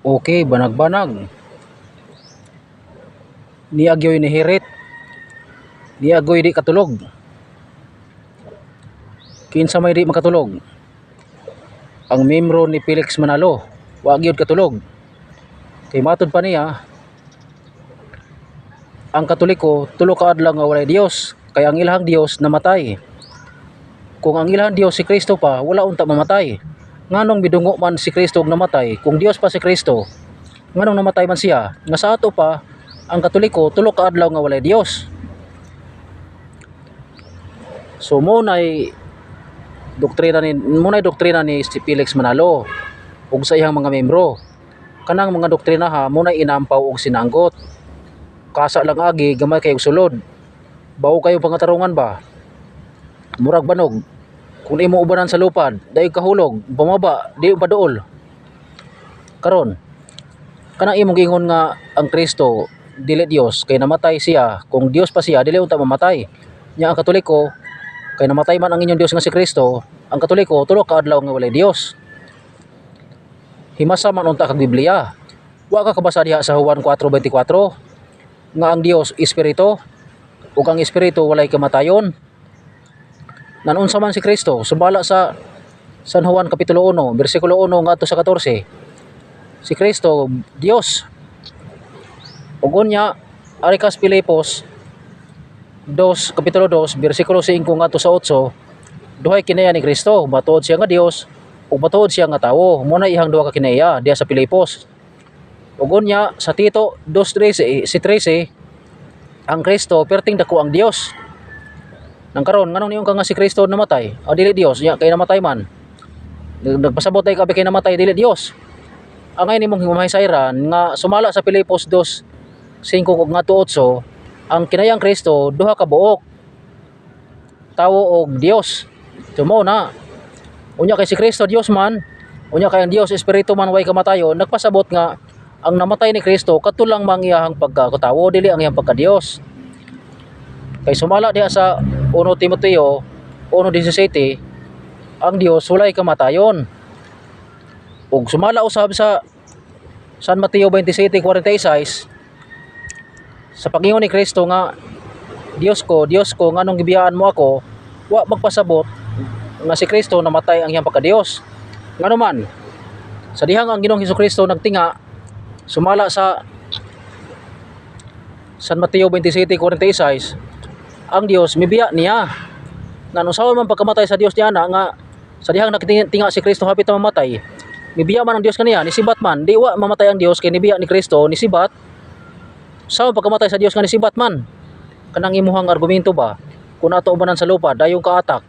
Okay, banag-banag. Niagyoy ni hirit. Niagoy di katulog. Kinsa may di makatulog. Ang membro ni Felix Manalo, wa gyud katulog. Kay matud pa niya, ang Katoliko tulo ka adlaw nga walay Dios, kay ang ilahang Dios namatay. Kung ang ilahang Dios si Kristo pa, wala unta mamatay. Nganong bidungo man si Kristo og namatay, kung Dios pa si Kristo, nganong namatay man siya? Nga sa ato pa, ang Katoliko tulo ka adlaw nga walay Dios. So munay doktrina ni si Felix Manalo ug sa iyang mga membro. Kanang mga doktrina ha munay inampaw og sinanggot. Kasa lang agi gamay kay og sulod. Bawo kayo pangatarungan ba? Murag banog. Kung imo ubanan sa lupad, dayon kahulog, bumaba, di paduol. Karon, kanang imong gingon nga ang Kristo dili Dios kay namatay siya, kung Dios pa siya dili unta mamatay. Nya ang Katoliko kay namatay man ang inyong Dios nga si Kristo, ang Katoliko tulo ka adlaw nga walay Dios. Himasa man unta kag Biblia. Wa ka kabasa diha sa Juan 4:24 nga ang Dios espiritu ug ang espiritu walay kamatayon. Nanunsa man si Kristo sumala sa San Juan kapitulo 1 bersikulo 1 ngadto sa 14. Si Kristo Dios. Ug unya ari kas Filipos kapitulo 2 bersikulo 5 ngadto sa 8, duhay kinaya ni Kristo, matuod siya nga Dios ug matuod siya nga tawo. Mo na ihang duha ka kinaya diha sa Filipos. Ug unya sa Tito 2:13 si 13, ang Kristo perting dako ang Dios. Nang karon nganong niyon ka nga si Kristo namatay? O dili Dios nya kay namatay man. Nagpasabot tay kabi kay namatay dili Dios. Ang ay nimong himahisayran nga sumala sa Filipos 2:5 ug ngadto 8, ang kinayang Kristo duha ka buok, tawo og Dios. Tumo na. Unya kay si Kristo Dios man, unya kay ang Dios espiritu man way kamatayon, nagpasabot nga ang namatay ni Kristo katulang mang iyahang pagkatawo dili ang iyang pagka-Dios. Kay sumala diha sa 1 Timoteo 1:17, ang Dios walay kamatayon. Ug sumala usab sa San Mateo 27:46 sa pagingon ni Kristo nga Dios ko nganong gibiyaan mo ako, wa magpasabot nga si Kristo namatay ang iyang pagka-Dios. Ngano man sa dihang ang Ginoong Hesukristo nagtinga sumala sa San Mateo 27:46, ang Dios mibiya niya. Nganong saon man pagkamatay sa Dios niya nga sa dihang nagtinga si Kristo hapit na mamatay, mibiya man ang Dios kaniya, nisibat man, di wa mamatay ang Dios kay nibiya ni Kristo, nisibat. Saon pagkamatay sa Dios nga nisibat man? Kanang imuhang argumento ba? Kung ato ubanan sa lupa, dayong kaatak,